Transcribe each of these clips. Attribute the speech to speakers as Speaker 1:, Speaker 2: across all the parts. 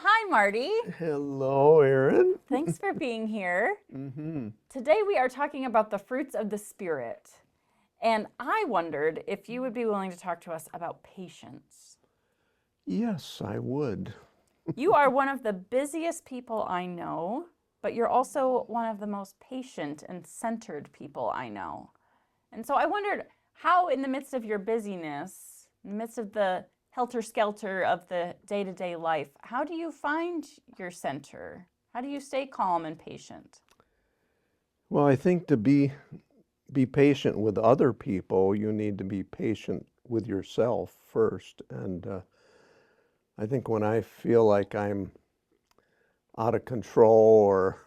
Speaker 1: hi, Marty.
Speaker 2: Hello, Aaron.
Speaker 1: Thanks for being here.
Speaker 2: Mm-hmm.
Speaker 1: Today we are talking about the fruits of the Spirit. And I wondered if you would be willing to talk to us about patience.
Speaker 2: Yes, I would.
Speaker 1: You are one of the busiest people I know, but you're also one of the most patient and centered people I know. And so I wondered how, in the midst of your busyness, in the midst of the helter-skelter of the day-to-day life, how do you find your center? How do you stay calm and patient?
Speaker 2: Well, I think to be patient with other people, you need to be patient with yourself first. And I think when I feel like I'm out of control or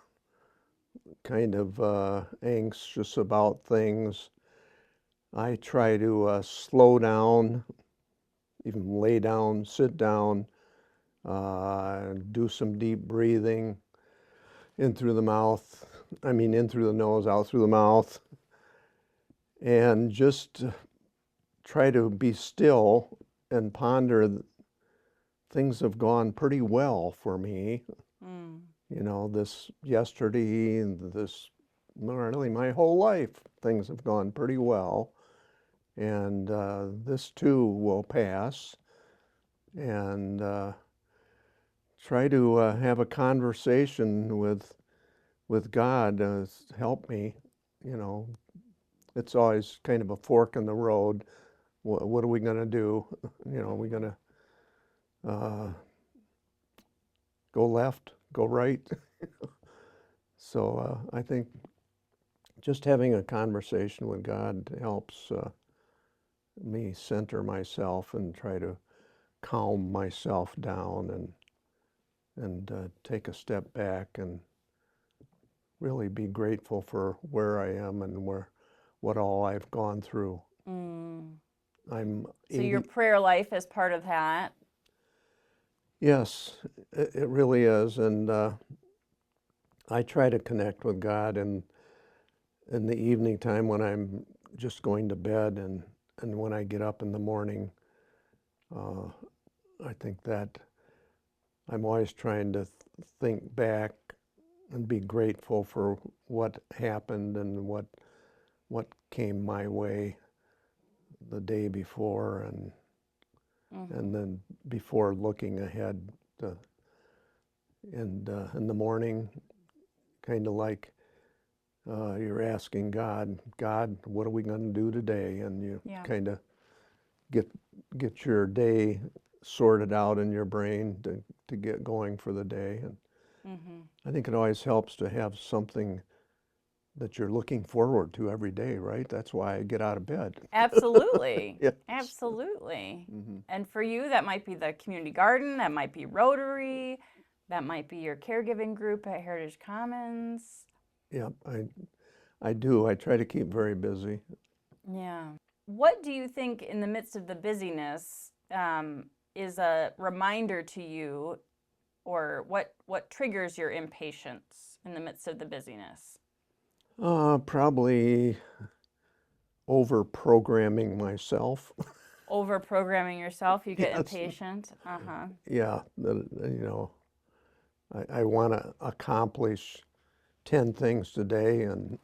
Speaker 2: kind of anxious about things, I try to slow down, even lay down, sit down, do some deep breathing in through the mouth. In through the nose, out through the mouth, and just try to be still and ponder. Things have gone pretty well for me.
Speaker 1: Mm.
Speaker 2: This yesterday, this really my whole life, things have gone pretty well. And this too will pass. And try to have a conversation with God. Help me. You know, it's always kind of a fork in the road. What are we going to do? Are we going to go left, go right? So I think just having a conversation with God helps me center myself and try to calm myself down and take a step back and really be grateful for where I am and what all I've gone through.
Speaker 1: Mm.
Speaker 2: I'm
Speaker 1: So your
Speaker 2: 80.
Speaker 1: prayer life is part of that.
Speaker 2: Yes, it really is. And I try to connect with God in the evening time when I'm just going to bed and when I get up in the morning. Uh, I think that I'm always trying to think back and be grateful for what happened and what came my way the day before and
Speaker 1: Mm-hmm.
Speaker 2: then before looking ahead to, and in the morning, kind of like you're asking God, what are we going to do today? And you
Speaker 1: Yeah.
Speaker 2: kind of get your day sorted out in your brain to get going for the day. And
Speaker 1: Mm-hmm.
Speaker 2: I think it always helps to have something that you're looking forward to every day, right? That's why I get out of bed.
Speaker 1: Absolutely.
Speaker 2: Yes.
Speaker 1: Absolutely.
Speaker 2: Hmm.
Speaker 1: And for you, that might be the community garden, that might be Rotary, that might be your caregiving group at Heritage Commons.
Speaker 2: Yeah, I do. I try to keep very busy.
Speaker 1: Yeah. What do you think in the midst of the busyness is a reminder to you, or what triggers your impatience in the midst of the busyness?
Speaker 2: Probably over programming myself.
Speaker 1: Over programming yourself, you get
Speaker 2: Yes.
Speaker 1: impatient. Uh-huh.
Speaker 2: Yeah, I want to accomplish 10 things today, and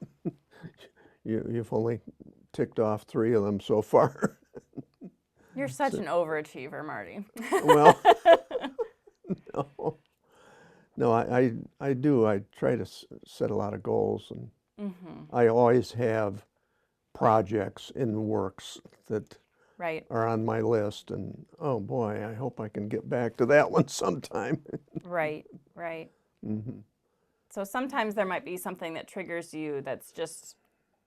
Speaker 2: you've only ticked off 3 of them so far.
Speaker 1: You're such
Speaker 2: So,
Speaker 1: an overachiever, Marty.
Speaker 2: well, no, no, I do. I try to set a lot of goals, and
Speaker 1: Mm-hmm.
Speaker 2: I always have projects in works that
Speaker 1: Right,
Speaker 2: are on my list, and oh boy, I hope I can get back to that one sometime.
Speaker 1: right, right.
Speaker 2: Hmm.
Speaker 1: So sometimes there might be something that triggers you that's just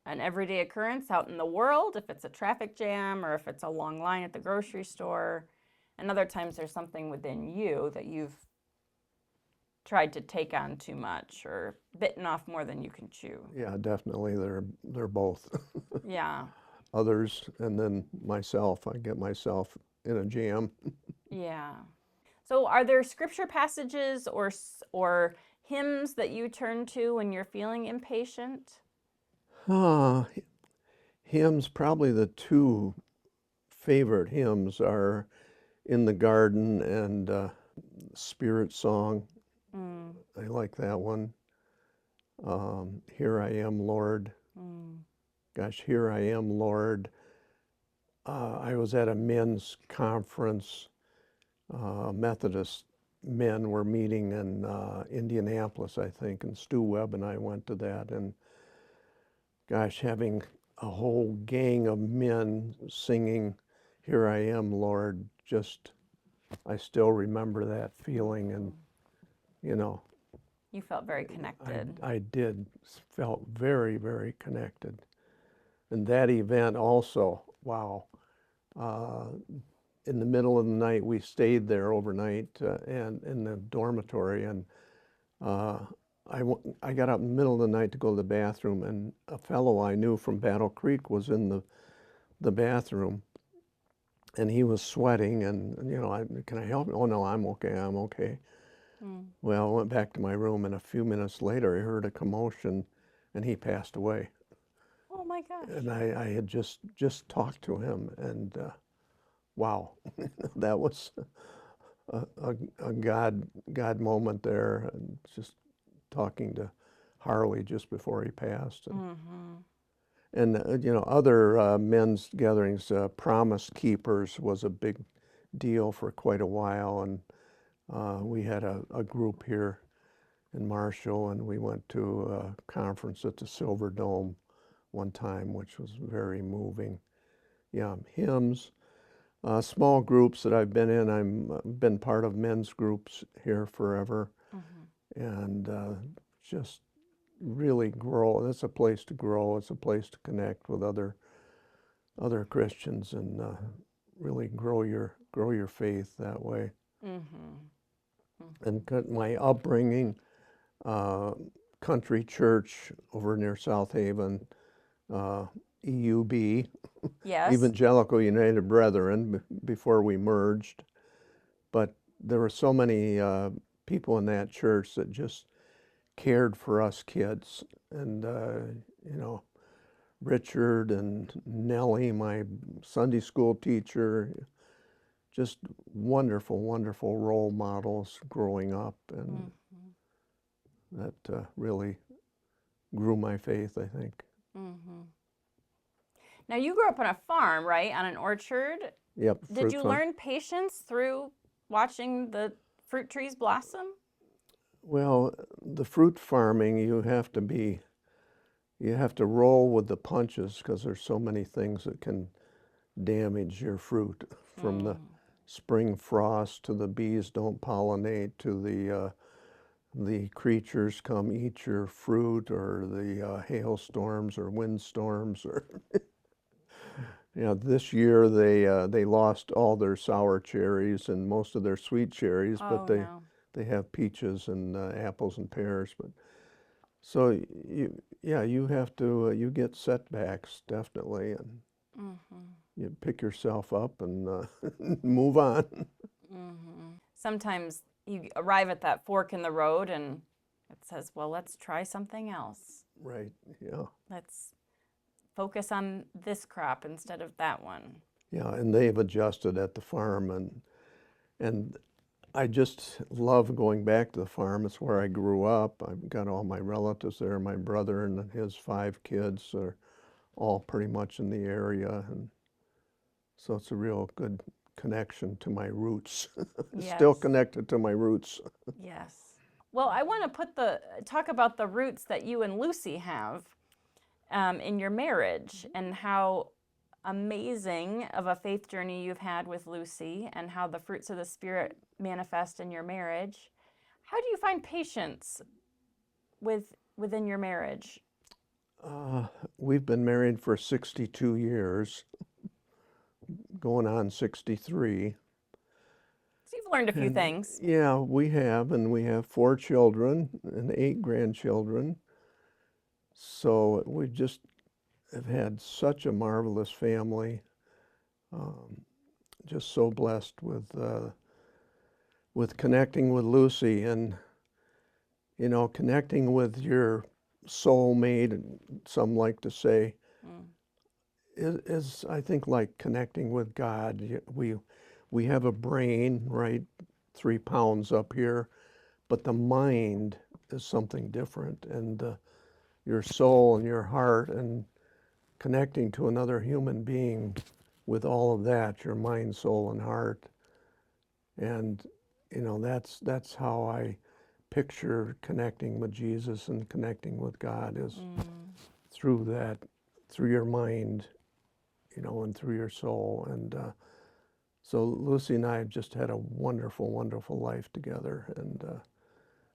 Speaker 1: an everyday occurrence out in the world, if it's a traffic jam or if it's a long line at the grocery store. And other times there's something within you that you've tried to take on too much or bitten off more than you can chew.
Speaker 2: Yeah, definitely. They're both.
Speaker 1: Yeah,
Speaker 2: Others, and then myself. I get myself in a jam.
Speaker 1: yeah. So are there scripture passages or hymns that you turn to when you're feeling impatient?
Speaker 2: Ah, hymns, probably the 2 favorite hymns are In the Garden and Spirit Song.
Speaker 1: Mm,
Speaker 2: I like that one. Here I Am, Lord.
Speaker 1: mm.
Speaker 2: Gosh, Here I Am, Lord. I was at a men's conference. Methodist men were meeting in Indianapolis, I think, and Stu Webb and I went to that. And gosh, having a whole gang of men singing Here I Am, Lord, just, I still remember that feeling. And, you know,
Speaker 1: You felt very connected.
Speaker 2: I did, felt very, very connected. And that event also, wow. In the middle of the night, we stayed there overnight and in the dormitory, and uh, I got up in the middle of the night to go to the bathroom, and a fellow I knew from Battle Creek was in the bathroom, and he was sweating, and you know, can I help? Oh no, I'm okay, I'm okay.
Speaker 1: Mm.
Speaker 2: Well, I went back to my room, and a few minutes later, I heard a commotion, and he passed away.
Speaker 1: Oh my gosh.
Speaker 2: And I had just talked to him, and wow, that was a God moment there, and just talking to Harley just before he passed,
Speaker 1: Mm-hmm.
Speaker 2: and you know, other men's gatherings. Promise Keepers was a big deal for quite a while, and we had a group here in Marshall, and we went to a conference at the Silver Dome one time, which was very moving. Yeah, hymns. Small groups that I've been in. I've been part of men's groups here forever,
Speaker 1: Mm-hmm.
Speaker 2: and just really grow. It's a place to grow. It's a place to connect with other Christians and really grow your faith that way.
Speaker 1: Mm-hmm.
Speaker 2: And my upbringing, uh, country church over near South Haven, uh, EUB,
Speaker 1: Yes.
Speaker 2: Evangelical United Brethren, before we merged. But there were so many people in that church that just cared for us kids. And, you know, Richard and Nellie, my Sunday school teacher, just wonderful, wonderful role models growing up. And
Speaker 1: Mm-hmm.
Speaker 2: that really grew my faith, I think.
Speaker 1: Mm-hmm. Now you grew up on a farm, right? On an orchard.
Speaker 2: Yep,
Speaker 1: Did
Speaker 2: fruit
Speaker 1: you
Speaker 2: farm.
Speaker 1: learn patience through watching the fruit trees blossom?
Speaker 2: Well, the fruit farming, you have to roll with the punches because there's so many things that can damage your fruit, from the
Speaker 1: Mm.
Speaker 2: spring frost to the bees don't pollinate to the creatures come eat your fruit, or the hailstorms or windstorms, or this year they lost all their sour cherries and most of their sweet cherries, but
Speaker 1: Oh no.
Speaker 2: they have peaches and apples and pears. But so you have to you get setbacks definitely, and
Speaker 1: Mm-hmm.
Speaker 2: you pick yourself up and move on.
Speaker 1: Mm-hmm. Sometimes you arrive at that fork in the road and it says, well, let's try something else.
Speaker 2: Right. Yeah.
Speaker 1: Let's focus on this crop instead of that one.
Speaker 2: Yeah. And they've adjusted at the farm, and I just love going back to the farm. It's where I grew up. I've got all my relatives there. My brother and his 5 kids are all pretty much in the area, and so it's a real good connection to my roots. Still
Speaker 1: Yes.
Speaker 2: connected to my roots.
Speaker 1: Yes. Well, I want to talk about the roots that you and Lucy have in your marriage, and how amazing of a faith journey you've had with Lucy, and how the fruits of the Spirit manifest in your marriage. How do you find patience within your marriage?
Speaker 2: We've been married for 62 years, going on 63.
Speaker 1: So you've learned a few
Speaker 2: And
Speaker 1: things.
Speaker 2: yeah, we have, and we have 4 children and 8 grandchildren. So we just have had such a marvelous family. Um, just so blessed with connecting with Lucy, and connecting with your soulmate, and some like to say,
Speaker 1: Mm.
Speaker 2: is I think like connecting with God. We have a brain, right? 3 pounds up here, but the mind is something different, and your soul and your heart and connecting to another human being with all of that, your mind, soul, and heart. And that's how I picture connecting with Jesus and connecting with God, is through that, through your mind, and through your soul. And so Lucy and I have just had a wonderful, wonderful life together, and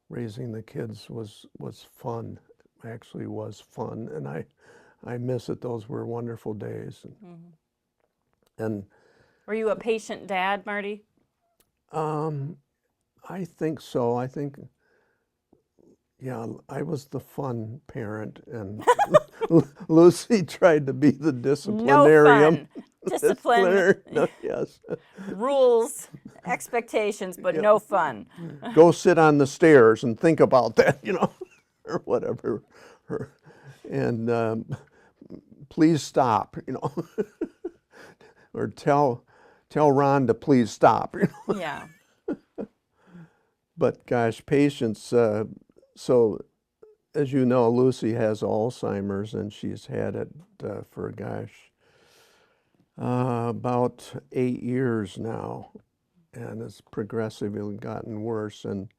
Speaker 2: raising the kids was fun. Actually was fun, and I miss it. Those were wonderful days. And
Speaker 1: Were you a patient dad, Marty?
Speaker 2: I think so. I think, yeah, I was the fun parent, and Lucy tried to be the disciplinarian.
Speaker 1: No fun. Discipline,
Speaker 2: Yes.
Speaker 1: rules, expectations, but
Speaker 2: Yeah.
Speaker 1: no fun.
Speaker 2: Go sit on the stairs and think about that, or whatever. And please stop, or tell Ron to please stop.
Speaker 1: Yeah.
Speaker 2: But gosh, patience. So, as you know, Lucy has Alzheimer's, and she's had it for, gosh, about 8 years now, and it's progressively gotten worse. And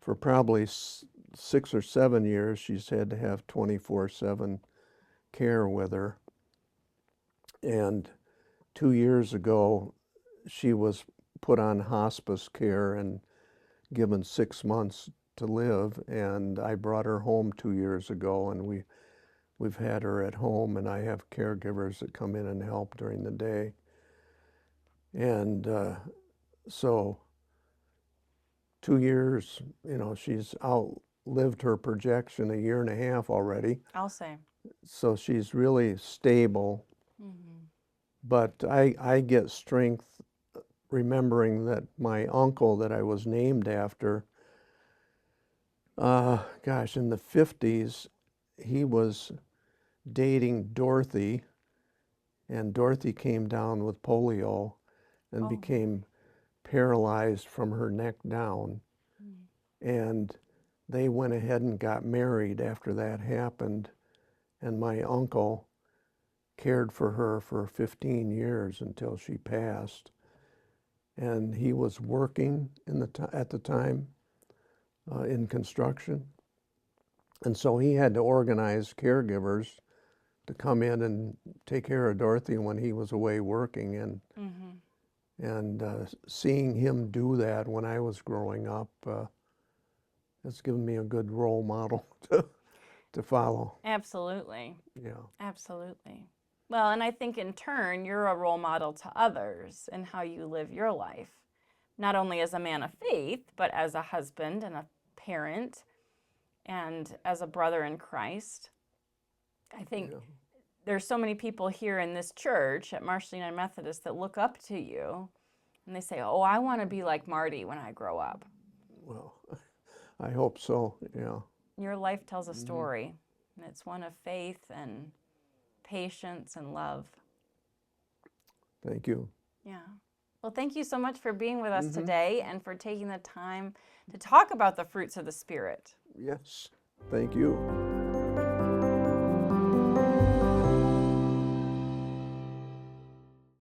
Speaker 2: for probably 6 or 7 years, she's had to have 24/7 care with her. And 2 years ago, she was put on hospice care and given 6 months to live. And I brought her home 2 years ago, and we've had her at home, and I have caregivers that come in and help during the day. And so 2 years, she's outlived her projection 1.5 years already.
Speaker 1: I'll say.
Speaker 2: So she's really stable. But I get strength remembering that my uncle that I was named after, gosh, in the 50s, he was dating Dorothy, and Dorothy came down with polio and became paralyzed from her neck down. And they went ahead and got married after that happened, and my uncle cared for her for 15 years until she passed. And he was working at the time in construction. And so he had to organize caregivers to come in and take care of Dorothy when he was away working. And seeing him do that when I was growing up, it's given me a good role model to follow.
Speaker 1: Absolutely.
Speaker 2: Yeah.
Speaker 1: Absolutely. Well, and I think in turn, you're a role model to others in how you live your life, not only as a man of faith, but as a husband and a parent and as a brother in Christ. I think there's so many people here in this church at Marshall United Methodist that look up to you, and they say, oh, I want to be like Marty when I grow up.
Speaker 2: Well, I hope so, yeah.
Speaker 1: Your life tells a story, and it's one of faith and patience and love.
Speaker 2: Thank you.
Speaker 1: Yeah. Well, thank you so much for being with us today and for taking the time to talk about the fruits of the Spirit.
Speaker 2: Yes, thank you.